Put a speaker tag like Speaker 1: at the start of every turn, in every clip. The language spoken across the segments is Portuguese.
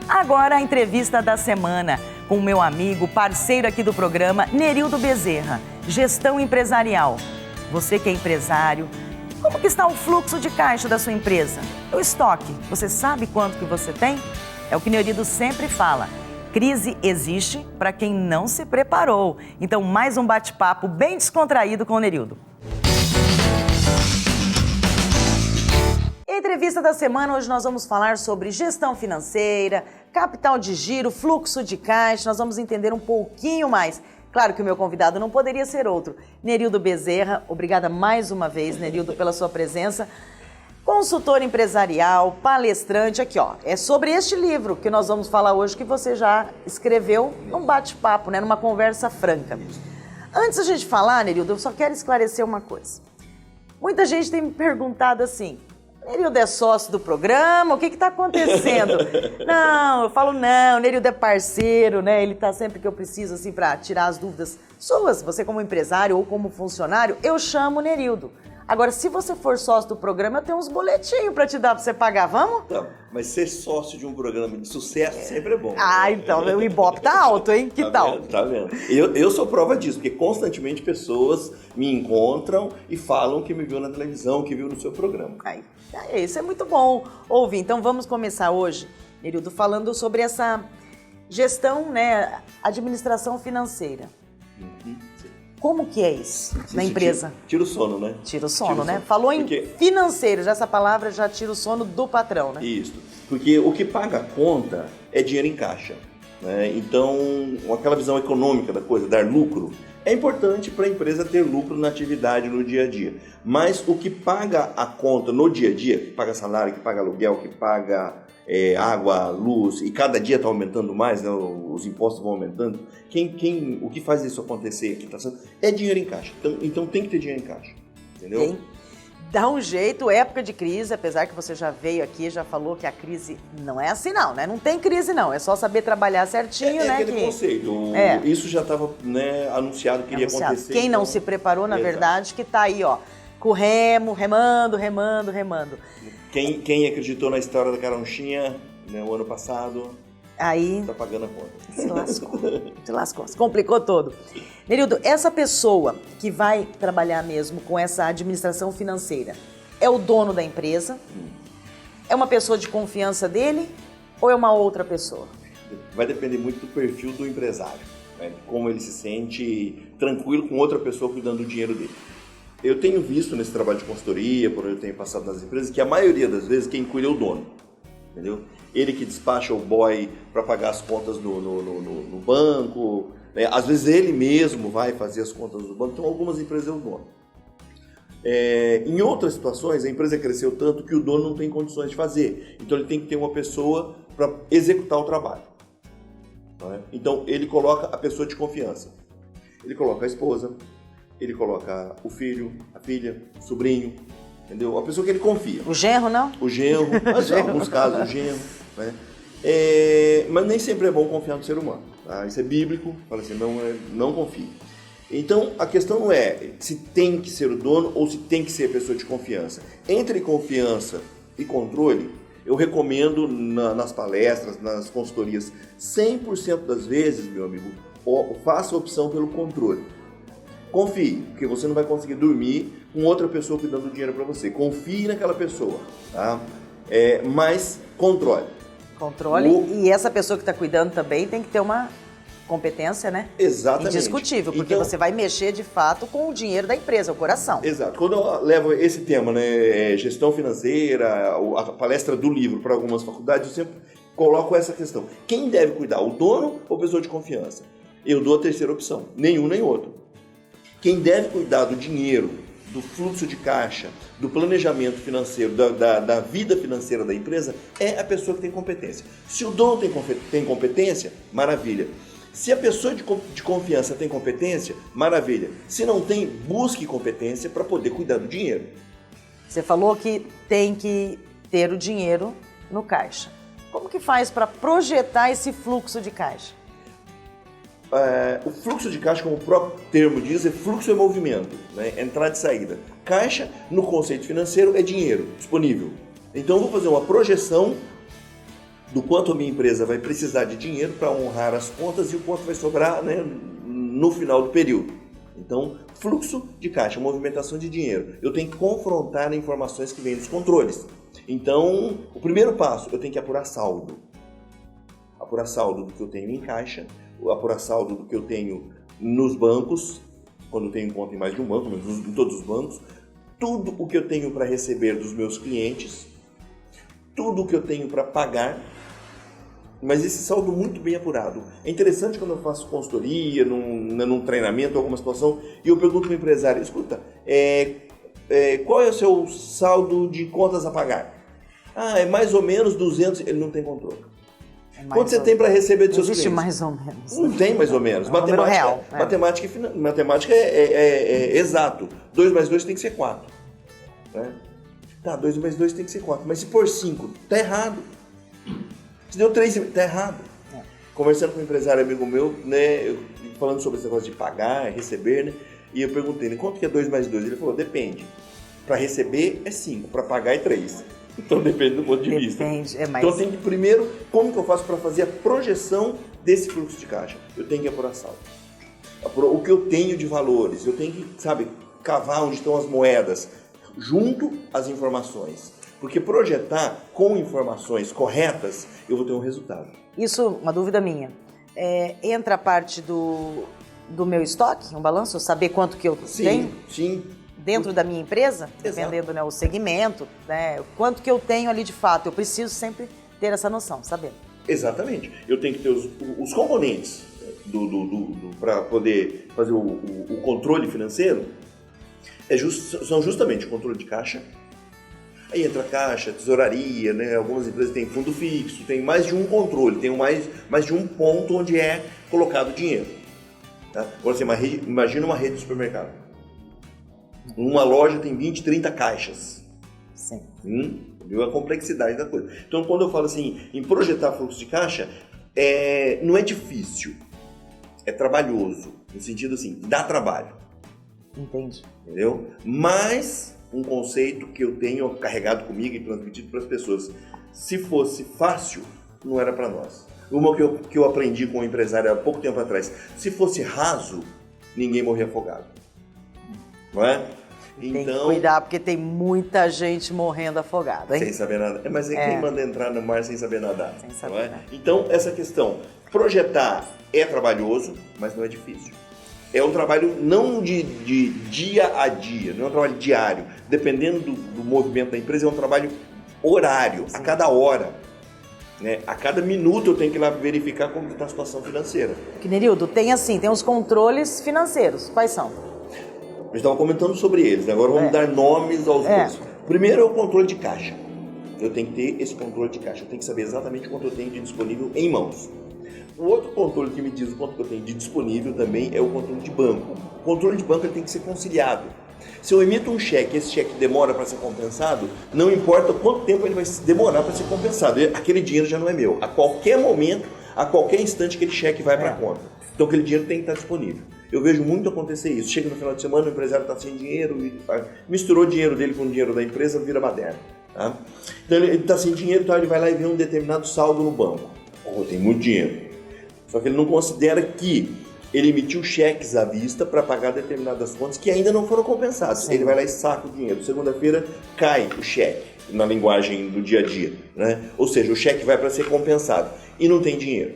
Speaker 1: Agora a entrevista da semana com o meu amigo, parceiro aqui do programa, Nerildo Bezerra, gestão empresarial. Você que é empresário, como que está o fluxo de caixa da sua empresa? O estoque, você sabe quanto que você tem? É o que Nerildo sempre fala. Crise existe para quem não se preparou. Então, mais um bate-papo bem descontraído com o Nerildo. Entrevista da semana, hoje nós vamos falar sobre gestão financeira, capital de giro, fluxo de caixa, nós vamos entender um pouquinho mais. Claro que o meu convidado não poderia ser outro, Nerildo Bezerra. Obrigada mais uma vez, Nerildo, pela sua presença. Consultor empresarial, palestrante, aqui ó, é sobre este livro que nós vamos falar hoje, que você já escreveu num bate-papo, né, numa conversa franca. Antes da gente falar, Nerildo, eu só quero esclarecer uma coisa. Muita gente tem me perguntado assim, Nerildo é sócio do programa, o que está acontecendo? Não, eu falo não, Nerildo é parceiro, né? Ele está sempre que eu preciso, assim, para tirar as dúvidas suas. Você como empresário ou como funcionário, eu chamo o Nerildo. Agora, se você for sócio do programa, eu tenho uns boletinhos para te dar para você pagar, vamos?
Speaker 2: Não, mas ser sócio de um programa de sucesso sempre é bom.
Speaker 1: Ah, então, o Ibope tá alto, hein? Que tal?
Speaker 2: Tá vendo? Eu sou prova disso, porque constantemente pessoas me encontram e falam que me viu na televisão, que viu no seu programa.
Speaker 1: Isso é muito bom ouvir. Então, vamos começar hoje, Nerildo, falando sobre essa gestão, né, administração financeira. Como que é isso na empresa?
Speaker 2: Tira o sono, né?
Speaker 1: Tira o sono, né? Falou em financeiro, já essa palavra já tira o sono do patrão, né?
Speaker 2: Isso, porque o que paga a conta é dinheiro em caixa, né? Então, aquela visão econômica da coisa, dar lucro, é importante para a empresa ter lucro na atividade, no dia a dia. Mas o que paga a conta no dia a dia, que paga salário, que paga aluguel, que paga água, luz, e cada dia está aumentando mais, né? Os impostos vão aumentando, o que faz isso acontecer aqui é dinheiro em caixa. Então tem que ter dinheiro em caixa, entendeu?
Speaker 1: Tem. Dá um jeito, época de crise, apesar que você já veio aqui, já falou que a crise não é assim não, né? Não tem crise não, é só saber trabalhar certinho, né?
Speaker 2: Aquele conceito, isso já estava, né, anunciado que iria acontecer.
Speaker 1: Quem não se preparou, na verdade, que está aí, ó, com o remo, remando.
Speaker 2: Quem acreditou na história da caronchinha, né, o ano passado,
Speaker 1: aí
Speaker 2: está pagando a conta.
Speaker 1: Se lascou, se complicou todo. Nerildo, essa pessoa que vai trabalhar mesmo com essa administração financeira, é o dono da empresa? É uma pessoa de confiança dele ou é uma outra pessoa?
Speaker 2: Vai depender muito do perfil do empresário, né? Como ele se sente tranquilo com outra pessoa cuidando do dinheiro dele. Eu tenho visto nesse trabalho de consultoria, por eu tenho passado nas empresas, que a maioria das vezes quem cuida é o dono, entendeu? Ele que despacha o boy para pagar as contas no banco, né? Às vezes ele mesmo vai fazer as contas do banco, então algumas empresas é o dono. Em outras situações, a empresa cresceu tanto que o dono não tem condições de fazer, então ele tem que ter uma pessoa para executar o trabalho. Né? Então ele coloca a pessoa de confiança, ele coloca a esposa, ele coloca o filho, a filha, o sobrinho, entendeu? A pessoa que ele confia.
Speaker 1: O genro, não?
Speaker 2: O genro, mas em alguns casos o genro, né? Mas nem sempre é bom confiar no ser humano, tá? Isso é bíblico, fala assim, não confie. Então, a questão não é se tem que ser o dono ou se tem que ser a pessoa de confiança. Entre confiança e controle, eu recomendo nas palestras, nas consultorias, 100% das vezes, meu amigo, faça a opção pelo controle. Confie, porque você não vai conseguir dormir com outra pessoa cuidando do dinheiro para você. Confie naquela pessoa, tá? Mas controle.
Speaker 1: E essa pessoa que está cuidando também tem que ter uma competência, né?
Speaker 2: Exatamente.
Speaker 1: Indiscutível, porque então, você vai mexer de fato com o dinheiro da empresa, o coração.
Speaker 2: Exato. Quando eu levo esse tema, né, gestão financeira, a palestra do livro para algumas faculdades, eu sempre coloco essa questão. Quem deve cuidar, o dono ou pessoa de confiança? Eu dou a terceira opção, nenhum nem outro. Quem deve cuidar do dinheiro, do fluxo de caixa, do planejamento financeiro, da vida financeira da empresa, é a pessoa que tem competência. Se o dono tem competência, maravilha. Se a pessoa de confiança tem competência, maravilha. Se não tem, busque competência para poder cuidar do dinheiro.
Speaker 1: Você falou que tem que ter o dinheiro no caixa. Como que faz para projetar esse fluxo de caixa?
Speaker 2: O fluxo de caixa, como o próprio termo diz, é fluxo e movimento, né? Entrada e saída. Caixa, no conceito financeiro, é dinheiro disponível. Então, eu vou fazer uma projeção do quanto a minha empresa vai precisar de dinheiro para honrar as contas e o quanto vai sobrar, né, no final do período. Então, fluxo de caixa, movimentação de dinheiro. Eu tenho que confrontar informações que vêm dos controles. Então, o primeiro passo, eu tenho que apurar saldo. Apurar saldo do que eu tenho em caixa, apurar saldo do que eu tenho nos bancos, quando eu tenho conta em mais de um banco, em todos os bancos, tudo o que eu tenho para receber dos meus clientes, tudo o que eu tenho para pagar, mas esse saldo muito bem apurado. É interessante quando eu faço consultoria, num treinamento, alguma situação, e eu pergunto para o empresário, escuta, qual é o seu saldo de contas a pagar? Ah, é mais ou menos 200, ele não tem controle. Quanto você tem para receber dos seus clientes?
Speaker 1: Existe mais ou menos.
Speaker 2: Não tem mais ou menos. Matemática é exato. 2 mais 2 tem que ser 4. Né? Tá, 2 mais 2 tem que ser 4. Mas se for 5, tá errado. Se deu 3, tá errado. Conversando com um empresário amigo meu, né, falando sobre esse negócio de pagar, receber, né, e eu perguntei, né, quanto que é 2 mais 2? Ele falou, depende. Para receber é 5, para pagar é 3. Então depende do ponto de vista. Então eu tenho que primeiro, como que eu faço para fazer a projeção desse fluxo de caixa? Eu tenho que apurar saldo. O que eu tenho de valores, eu tenho que, cavar onde estão as moedas, junto às informações. Porque projetar com informações corretas, eu vou ter um resultado.
Speaker 1: Isso, uma dúvida minha. Entra a parte do meu estoque, um balanço, saber quanto que eu tenho?
Speaker 2: Sim.
Speaker 1: Dentro da minha empresa, dependendo, né, o segmento, né, quanto que eu tenho ali de fato. Eu preciso sempre ter essa noção, saber.
Speaker 2: Exatamente. Eu tenho que ter os componentes para poder fazer o controle financeiro. São justamente o controle de caixa. Aí entra caixa, tesouraria, né? Algumas empresas têm fundo fixo, tem mais de um controle, tem mais de um ponto onde é colocado o dinheiro. Tá? Agora, imagina uma rede de supermercado. Uma loja tem 20, 30 caixas.
Speaker 1: Sim.
Speaker 2: Viu a complexidade da coisa. Então, quando eu falo assim, em projetar fluxo de caixa, não é difícil, é trabalhoso. No sentido assim, dá trabalho.
Speaker 1: Entendi.
Speaker 2: Entendeu? Mas um conceito que eu tenho carregado comigo e transmitido para as pessoas. Se fosse fácil, não era para nós. Uma que eu aprendi com um empresário há pouco tempo atrás. Se fosse raso, ninguém morria afogado. Não é?
Speaker 1: Tem que cuidar, porque tem muita gente morrendo afogada, hein?
Speaker 2: Sem saber nada. Mas quem manda entrar no mar sem saber nadar?
Speaker 1: Sem saber
Speaker 2: não é?
Speaker 1: nada.
Speaker 2: Então, essa questão, projetar é trabalhoso, mas não é difícil. É um trabalho não de dia a dia, não é um trabalho diário. Dependendo do movimento da empresa, é um trabalho horário, a cada hora. Né? A cada minuto eu tenho que ir lá verificar como está a situação financeira.
Speaker 1: Nerildo, tem os controles financeiros. Quais são?
Speaker 2: Eu estava comentando sobre eles, agora vamos dar nomes aos dois. Primeiro é o controle de caixa. Eu tenho que ter esse controle de caixa, eu tenho que saber exatamente quanto eu tenho de disponível em mãos. O outro controle que me diz o quanto eu tenho de disponível também é o controle de banco. O controle de banco ele tem que ser conciliado. Se eu emito um cheque, esse cheque demora para ser compensado, não importa quanto tempo ele vai demorar para ser compensado, aquele dinheiro já não é meu. A qualquer momento, a qualquer instante, aquele cheque vai para a conta. Então aquele dinheiro tem que estar disponível. Eu vejo muito acontecer isso. Chega no final de semana, o empresário está sem dinheiro, misturou o dinheiro dele com o dinheiro da empresa, vira baderna. Tá? Então ele está sem dinheiro, então ele vai lá e vê um determinado saldo no banco. Tem muito dinheiro. Só que ele não considera que ele emitiu cheques à vista para pagar determinadas contas que ainda não foram compensadas. Sim. Ele vai lá e saca o dinheiro. Segunda-feira cai o cheque, na linguagem do dia a dia. Né? Ou seja, o cheque vai para ser compensado e não tem dinheiro.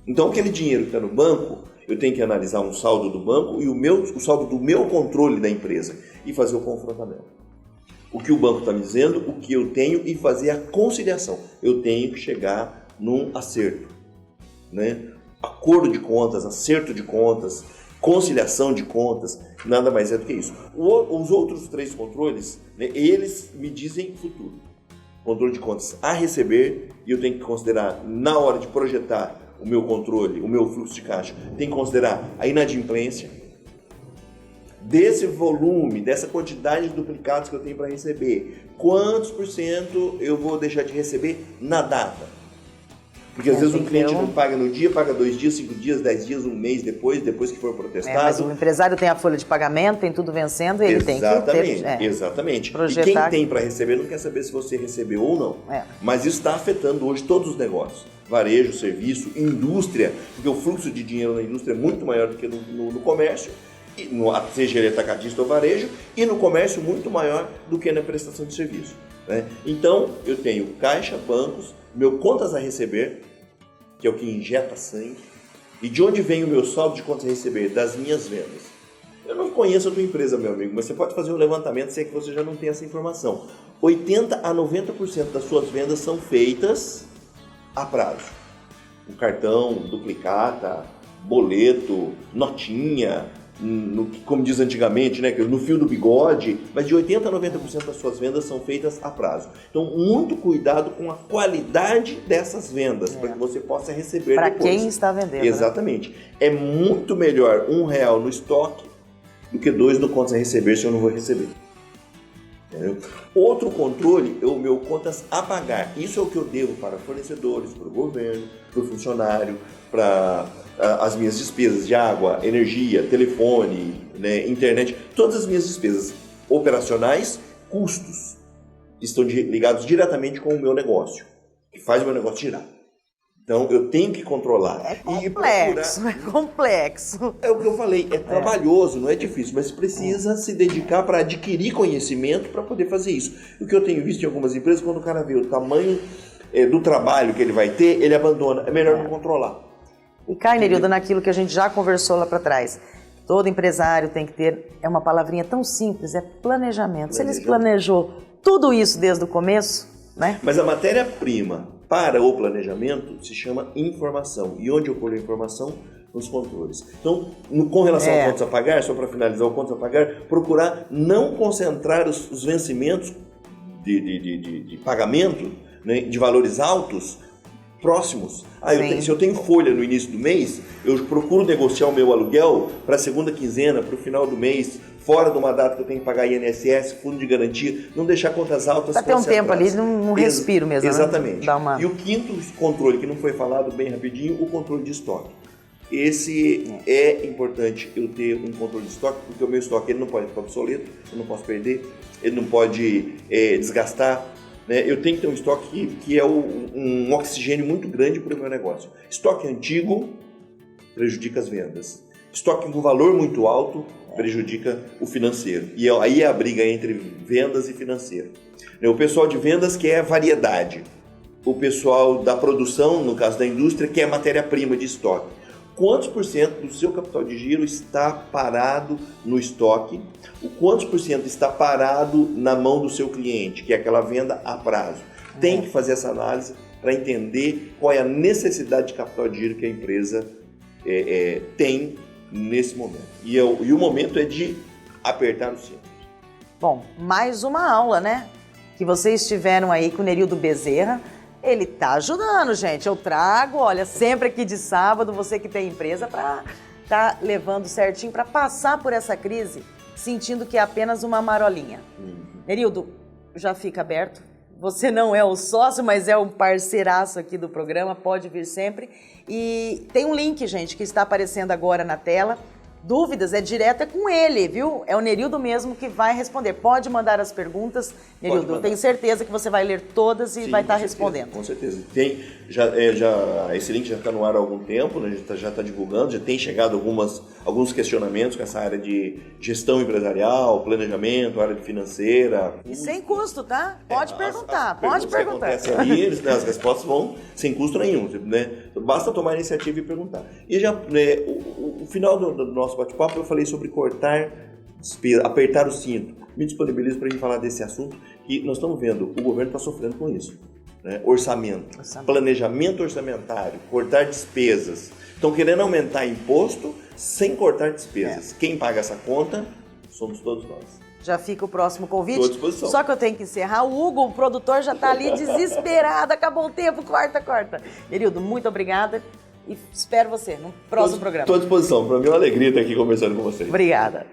Speaker 2: Então aquele dinheiro que está no banco, eu tenho que analisar um saldo do banco e o saldo do meu controle da empresa e fazer o confrontamento. O que o banco está me dizendo, o que eu tenho e fazer a conciliação. Eu tenho que chegar num acerto. Né? Acordo de contas, acerto de contas, conciliação de contas, nada mais é do que isso. Os outros 3 controles, né, eles me dizem futuro. Controle de contas a receber, e eu tenho que considerar, na hora de projetar o meu controle, o meu fluxo de caixa, tem que considerar a inadimplência desse volume, dessa quantidade de duplicados que eu tenho para receber. Quantos % eu vou deixar de receber na data? Porque às vezes o cliente não paga no dia, paga 2 dias, 5 dias, 10 dias, um mês depois que for protestado.
Speaker 1: Mas o empresário tem a folha de pagamento, tem tudo vencendo, ele tem que ter,
Speaker 2: exatamente.
Speaker 1: Projetar.
Speaker 2: E quem tem para receber não quer saber se você recebeu ou não. Mas isso está afetando hoje todos os negócios. Varejo, serviço, indústria, porque o fluxo de dinheiro na indústria é muito maior do que no comércio, seja ele atacadista ou varejo, e no comércio muito maior do que na prestação de serviço. Né? Então, eu tenho caixa, bancos, meu contas a receber, que é o que injeta sangue. E de onde vem o meu saldo de contas a receber? Das minhas vendas. Eu não conheço a tua empresa, meu amigo, mas você pode fazer um levantamento se é que você já não tem essa informação. 80% a 90% das suas vendas são feitas a prazo. Um cartão, duplicata, boleto, notinha, como diz antigamente, né, no fio do bigode, mas de 80% a 90% das suas vendas são feitas a prazo. Então, muito cuidado com a qualidade dessas vendas, para que você possa receber
Speaker 1: pra
Speaker 2: depois. Para
Speaker 1: quem está vendendo.
Speaker 2: Exatamente. Né? É muito melhor R$1 no estoque do que 2 no contas a receber se eu não vou receber. Entendeu? Outro controle é o meu contas a pagar. Isso é o que eu devo para fornecedores, para o governo, para o funcionário, para as minhas despesas de água, energia, telefone, né, internet, todas as minhas despesas operacionais, custos, estão ligados diretamente com o meu negócio, que faz o meu negócio girar. Então, eu tenho que controlar.
Speaker 1: É complexo, é complexo.
Speaker 2: É o que eu falei, é trabalhoso, não é difícil, mas precisa se dedicar para adquirir conhecimento para poder fazer isso. O que eu tenho visto em algumas empresas, quando o cara vê o tamanho do trabalho que ele vai ter, ele abandona. É melhor não controlar. E cai,
Speaker 1: Nerildo, naquilo que a gente já conversou lá para trás. Todo empresário tem que ter, é uma palavrinha tão simples, é planejamento. Se ele planejou tudo isso desde o começo, né?
Speaker 2: Mas a matéria-prima para o planejamento se chama informação. E onde eu colho a informação? Nos controles. Então, com relação ao contas a pagar, só para finalizar o contas a pagar, procurar não concentrar os vencimentos de pagamento, né, de valores altos, próximos. Se eu tenho folha no início do mês, eu procuro negociar o meu aluguel para a segunda quinzena, para o final do mês, fora de uma data que eu tenho que pagar INSS, fundo de garantia, não deixar contas altas.
Speaker 1: Para ter um tempo ali, num respiro mesmo.
Speaker 2: Exatamente.
Speaker 1: Né?
Speaker 2: E o quinto controle, que não foi falado bem rapidinho, o controle de estoque. Esse é importante eu ter um controle de estoque, porque o meu estoque ele não pode ficar obsoleto, eu não posso perder, ele não pode desgastar. Né? Eu tenho que ter um estoque que é um oxigênio muito grande para o meu negócio. Estoque antigo prejudica as vendas. Estoque com valor muito alto prejudica o financeiro. E aí é a briga entre vendas e financeiro. O pessoal de vendas quer variedade. O pessoal da produção, no caso da indústria, quer matéria-prima de estoque. Quantos por cento do seu capital de giro está parado no estoque? O quantos por cento está parado na mão do seu cliente, que é aquela venda a prazo? Tem que fazer essa análise para entender qual é a necessidade de capital de giro que a empresa tem nesse momento. E o momento é de apertar o cinto.
Speaker 1: Bom, mais uma aula, né? Que vocês tiveram aí com o Nerildo Bezerra. Ele tá ajudando, gente. Eu trago, olha, sempre aqui de sábado, você que tem empresa, para tá levando certinho, para passar por essa crise, sentindo que é apenas uma marolinha. Nerildo, já fica aberto. Você não é o sócio, mas é um parceiraço aqui do programa, pode vir sempre. E tem um link, gente, que está aparecendo agora na tela. Dúvidas, é direta com ele, viu? É o Nerildo mesmo que vai responder. Pode mandar as perguntas, Nerildo. Tenho certeza que você vai ler todas e vai estar respondendo.
Speaker 2: Com certeza. Esse link já está no ar há algum tempo, né? Já está divulgando, já tem chegado alguns questionamentos com essa área de gestão empresarial, planejamento, área de financeira.
Speaker 1: E sem custo, tá? Pode perguntar, pode perguntar.
Speaker 2: Ali, as respostas vão sem custo nenhum, né? Basta tomar a iniciativa e perguntar. E já, né, o final do nosso bate-papo eu falei sobre cortar despesa, apertar o cinto. Me disponibilizo para a gente falar desse assunto que nós estamos vendo, o governo está sofrendo com isso. Né? Orçamento, planejamento orçamentário, cortar despesas. Estão querendo aumentar imposto sem cortar despesas. Quem paga essa conta somos todos nós.
Speaker 1: Já fica o próximo convite.
Speaker 2: Estou à disposição.
Speaker 1: Só que eu tenho que encerrar. O Hugo, o produtor, já está ali desesperado. Acabou o tempo, corta. Nerildo, muito obrigada. E espero você no próximo programa.
Speaker 2: Estou à disposição. Para mim é uma alegria estar aqui conversando com vocês.
Speaker 1: Obrigada.